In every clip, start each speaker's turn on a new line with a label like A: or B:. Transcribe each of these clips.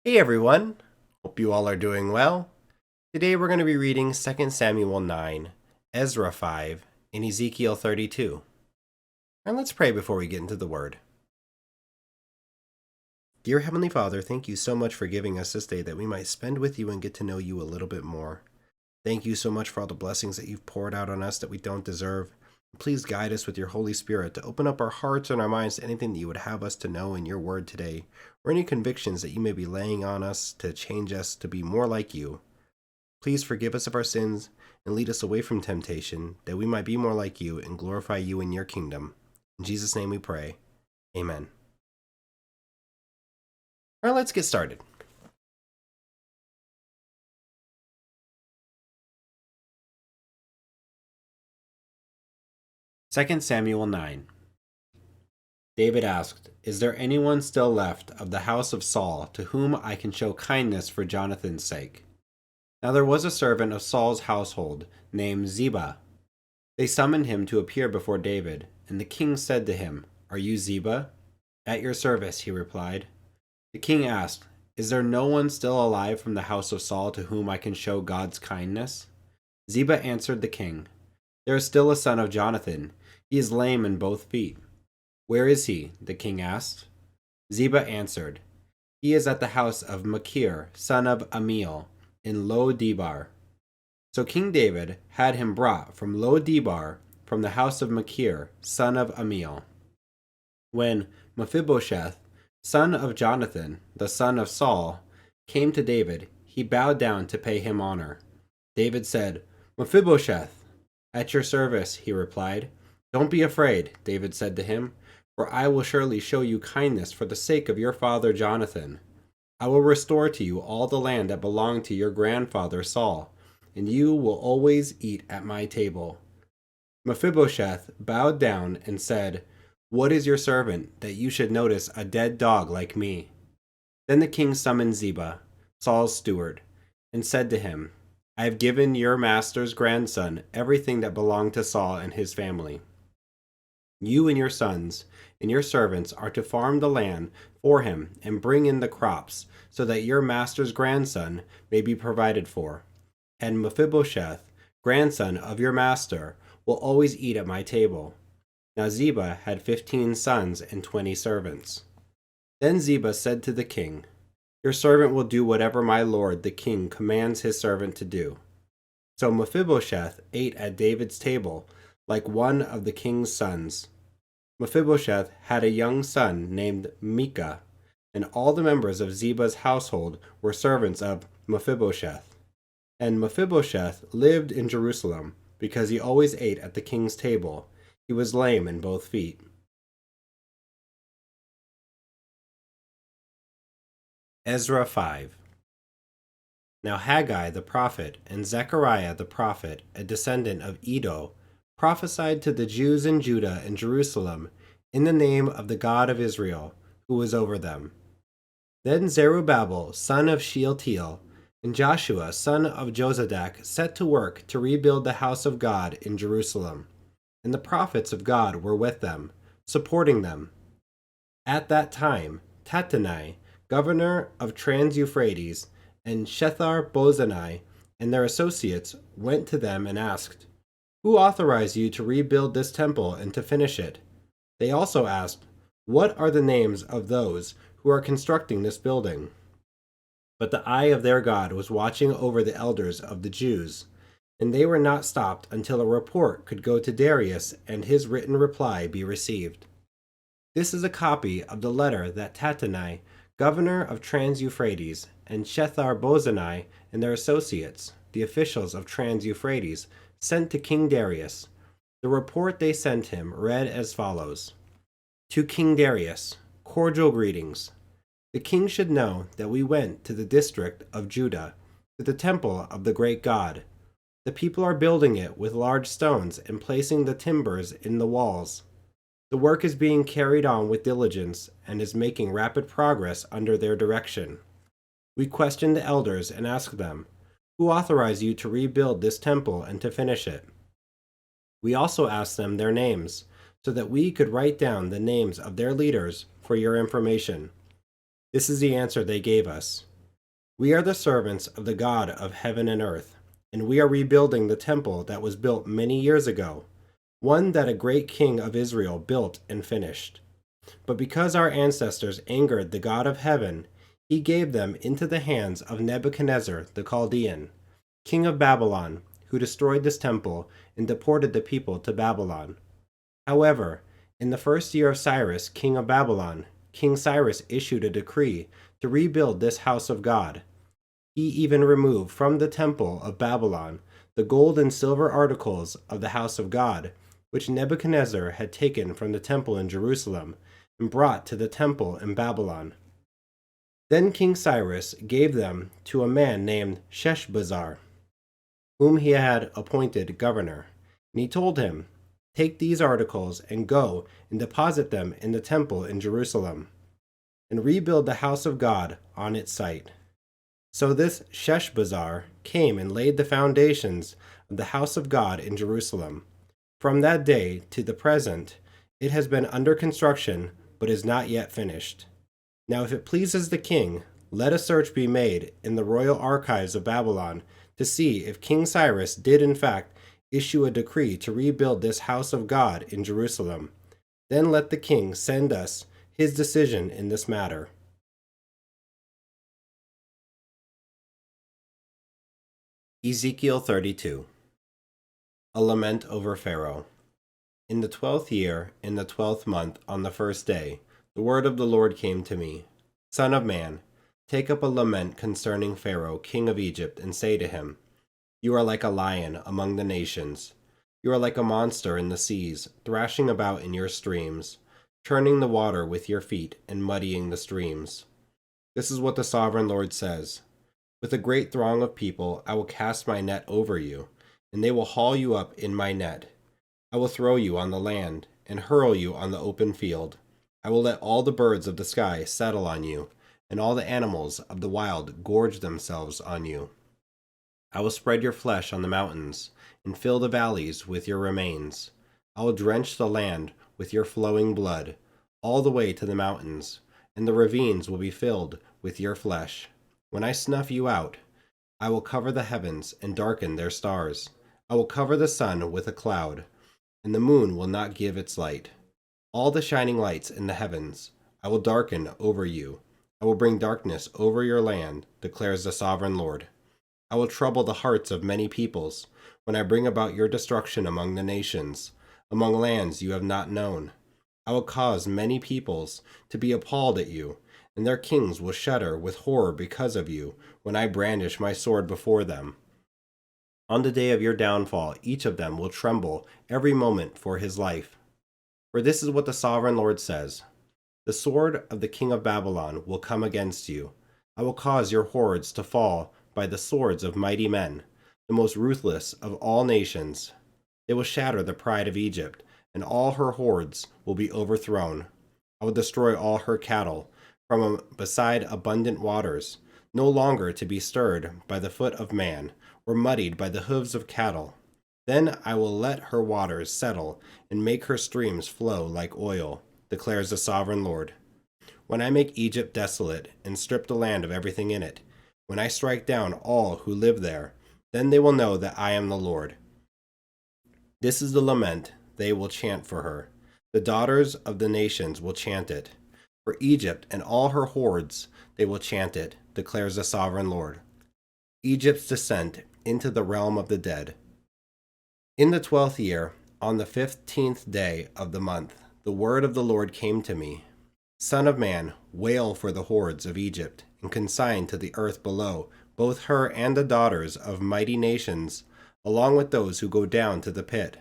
A: Hey everyone, hope you all are doing well. Today we're going to be reading 2 Samuel 9, Ezra 5, and Ezekiel 32. And let's pray before we get into the word. Dear Heavenly Father, thank you so much for giving us this day that we might spend with you and get to know you a little bit more. Thank you so much for all the blessings that you've poured out on us that we don't deserve. Please guide us with your Holy Spirit to open up our hearts and our minds to anything that you would have us to know in your word today, or any convictions that you may be laying on us to change us to be more like you. Please forgive us of our sins and lead us away from temptation, that we might be more like you and glorify you in your kingdom. In Jesus' name we pray. Amen. All right, let's get started. Second Samuel 9. David asked, "Is there anyone still left of the house of Saul to whom I can show kindness for Jonathan's sake?" Now there was a servant of Saul's household named Ziba. They summoned him to appear before David, and the king said to him, "Are you Ziba?" "At your service," he replied. The king asked, "Is there no one still alive from the house of Saul to whom I can show God's kindness?" Ziba answered the king, "There is still a son of Jonathan. He is lame in both feet." "Where is he?" the king asked. Ziba answered, "He is at the house of Machir, son of Amiel, in Lo-debar." So King David had him brought from Lo-debar, from the house of Machir, son of Amiel. When Mephibosheth, son of Jonathan, the son of Saul, came to David, he bowed down to pay him honor. David said, "Mephibosheth." "At your service," he replied. "Don't be afraid," David said to him, "for I will surely show you kindness for the sake of your father Jonathan. I will restore to you all the land that belonged to your grandfather Saul, and you will always eat at my table." Mephibosheth bowed down and said, "What is your servant, that you should notice a dead dog like me?" Then the king summoned Ziba, Saul's steward, and said to him, "I have given your master's grandson everything that belonged to Saul and his family. You and your sons and your servants are to farm the land for him and bring in the crops, so that your master's grandson may be provided for. And Mephibosheth, grandson of your master, will always eat at my table." Now Ziba had 15 sons and 20 servants. Then Ziba said to the king, "Your servant will do whatever my lord the king commands his servant to do." So Mephibosheth ate at David's table like one of the king's sons. Mephibosheth had a young son named Micah, and all the members of Ziba's household were servants of Mephibosheth. And Mephibosheth lived in Jerusalem, because he always ate at the king's table. He was lame in both feet. Ezra 5. Now Haggai the prophet and Zechariah the prophet, a descendant of Iddo, prophesied to the Jews in Judah and Jerusalem in the name of the God of Israel, who was over them. Then Zerubbabel, son of Shealtiel, and Joshua, son of Jozadak, set to work to rebuild the house of God in Jerusalem, and the prophets of God were with them, supporting them. At that time, Tattenai, governor of Trans-Euphrates, and Shethar-Bozenai and their associates went to them and asked, "Who authorized you to rebuild this temple and to finish it?" They also asked, "What are the names of those who are constructing this building?" But the eye of their God was watching over the elders of the Jews, and they were not stopped until a report could go to Darius and his written reply be received. This is a copy of the letter that Tattenai, governor of Trans-Euphrates, and Shethar-Bozenai and their associates, the officials of Trans-Euphrates, sent to King Darius. The report they sent him read as follows: To King Darius, cordial greetings. The king should know that we went to the district of Judah, to the temple of the great God. The people are building it with large stones and placing the timbers in the walls. The work is being carried on with diligence and is making rapid progress under their direction. We questioned the elders and asked them, "Who authorized you to rebuild this temple and to finish it?" We also asked them their names, so that we could write down the names of their leaders for your information. This is the answer they gave us. We are the servants of the God of heaven and earth, and we are rebuilding the temple that was built many years ago, one that a great king of Israel built and finished. But because our ancestors angered the God of heaven, he gave them into the hands of Nebuchadnezzar the Chaldean, king of Babylon, who destroyed this temple and deported the people to Babylon. However, in the first year of Cyrus, king of Babylon, King Cyrus issued a decree to rebuild this house of God. He even removed from the temple of Babylon the gold and silver articles of the house of God, which Nebuchadnezzar had taken from the temple in Jerusalem and brought to the temple in Babylon. Then King Cyrus gave them to a man named Sheshbazzar, whom he had appointed governor. And he told him, "Take these articles and go and deposit them in the temple in Jerusalem, and rebuild the house of God on its site." So this Sheshbazzar came and laid the foundations of the house of God in Jerusalem. From that day to the present, it has been under construction, but is not yet finished. Now if it pleases the king, let a search be made in the royal archives of Babylon to see if King Cyrus did in fact issue a decree to rebuild this house of God in Jerusalem. Then let the king send us his decision in this matter. Ezekiel 32. A lament over Pharaoh. In the 12th year, in the 12th month, on the first day, the word of the Lord came to me. Son of man, take up a lament concerning Pharaoh, king of Egypt, and say to him, "You are like a lion among the nations. You are like a monster in the seas, thrashing about in your streams, churning the water with your feet and muddying the streams." This is what the sovereign Lord says. With a great throng of people, I will cast my net over you, and they will haul you up in my net. I will throw you on the land, and hurl you on the open field. I will let all the birds of the sky settle on you, and all the animals of the wild gorge themselves on you. I will spread your flesh on the mountains, and fill the valleys with your remains. I will drench the land with your flowing blood, all the way to the mountains, and the ravines will be filled with your flesh. When I snuff you out, I will cover the heavens and darken their stars. I will cover the sun with a cloud, and the moon will not give its light. All the shining lights in the heavens I will darken over you. I will bring darkness over your land, declares the sovereign Lord. I will trouble the hearts of many peoples when I bring about your destruction among the nations, among lands you have not known. I will cause many peoples to be appalled at you, and their kings will shudder with horror because of you when I brandish my sword before them. On the day of your downfall, each of them will tremble every moment for his life. For this is what the sovereign Lord says: the sword of the king of Babylon will come against you. I will cause your hordes to fall by the swords of mighty men, the most ruthless of all nations. They will shatter the pride of Egypt, and all her hordes will be overthrown. I will destroy all her cattle from beside abundant waters, no longer to be stirred by the foot of man, or muddied by the hooves of cattle. Then I will let her waters settle and make her streams flow like oil, declares the sovereign Lord. When I make Egypt desolate and strip the land of everything in it, when I strike down all who live there, then they will know that I am the Lord. This is the lament they will chant for her. The daughters of the nations will chant it. For Egypt and all her hordes they will chant it, declares the sovereign Lord. Egypt's descent into the realm of the dead. In the 12th year, on the 15th day of the month, the word of the Lord came to me. Son of man, wail for the hordes of Egypt, and consign to the earth below both her and the daughters of mighty nations, along with those who go down to the pit.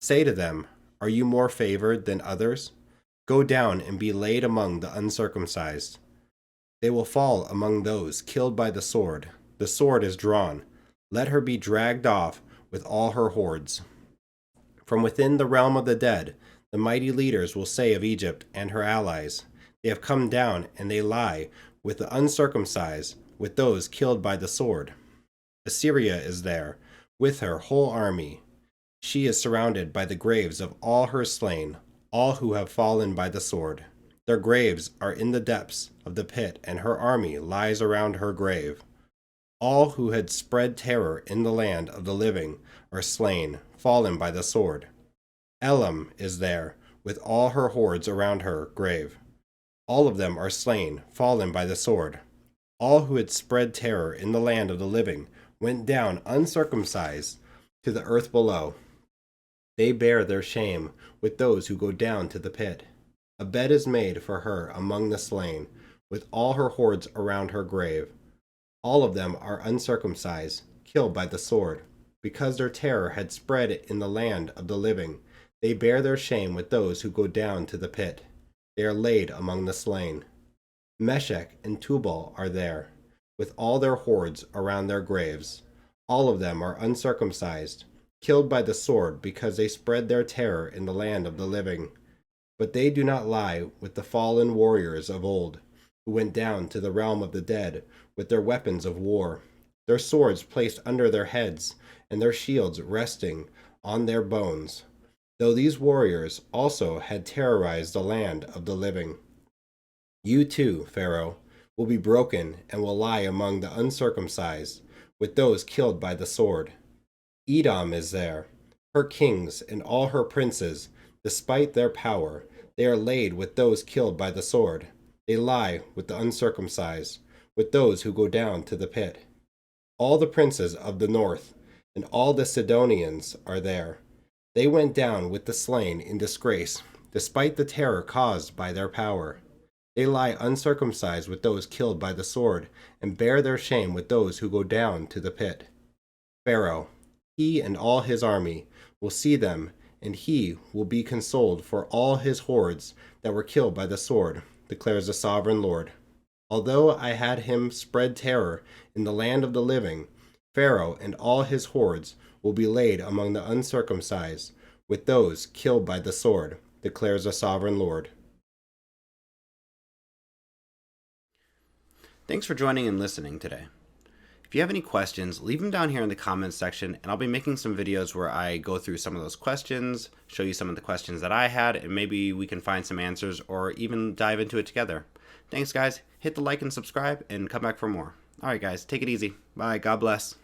A: Say to them, are you more favored than others? Go down and be laid among the uncircumcised. They will fall among those killed by the sword. The sword is drawn. Let her be dragged off with all her hordes. From within the realm of the dead, the mighty leaders will say of Egypt and her allies, they have come down and they lie with the uncircumcised, with those killed by the sword. Assyria is there, with her whole army. She is surrounded by the graves of all her slain, all who have fallen by the sword. Their graves are in the depths of the pit, and her army lies around her grave. All who had spread terror in the land of the living are slain, fallen by the sword. Elam is there, with all her hordes around her grave. All of them are slain, fallen by the sword. All who had spread terror in the land of the living went down uncircumcised to the earth below. They bear their shame with those who go down to the pit. A bed is made for her among the slain, with all her hordes around her grave. All of them are uncircumcised, killed by the sword. Because their terror had spread in the land of the living, they bear their shame with those who go down to the pit. They are laid among the slain. Meshech and Tubal are there, with all their hordes around their graves. All of them are uncircumcised, killed by the sword because they spread their terror in the land of the living. But they do not lie with the fallen warriors of old, who went down to the realm of the dead with their weapons of war, their swords placed under their heads, and their shields resting on their bones, though these warriors also had terrorized the land of the living. You too, Pharaoh, will be broken and will lie among the uncircumcised, with those killed by the sword. Edom is there, her kings and all her princes, despite their power, they are laid with those killed by the sword. They lie with the uncircumcised, with those who go down to the pit. All the princes of the north and all the Sidonians are there. They went down with the slain in disgrace, despite the terror caused by their power. They lie uncircumcised with those killed by the sword, and bear their shame with those who go down to the pit. Pharaoh, he and all his army, will see them, and he will be consoled for all his hordes that were killed by the sword, declares the sovereign Lord. Although I had him spread terror in the land of the living, Pharaoh and all his hordes will be laid among the uncircumcised, with those killed by the sword, declares the sovereign Lord. Thanks for joining and listening today. If you have any questions, leave them down here in the comments section, and I'll be making some videos where I go through some of those questions, show you some of the questions that I had, and maybe we can find some answers or even dive into it together. Thanks, guys. Hit the like and subscribe, and come back for more. All right, guys, take it easy. Bye. God bless.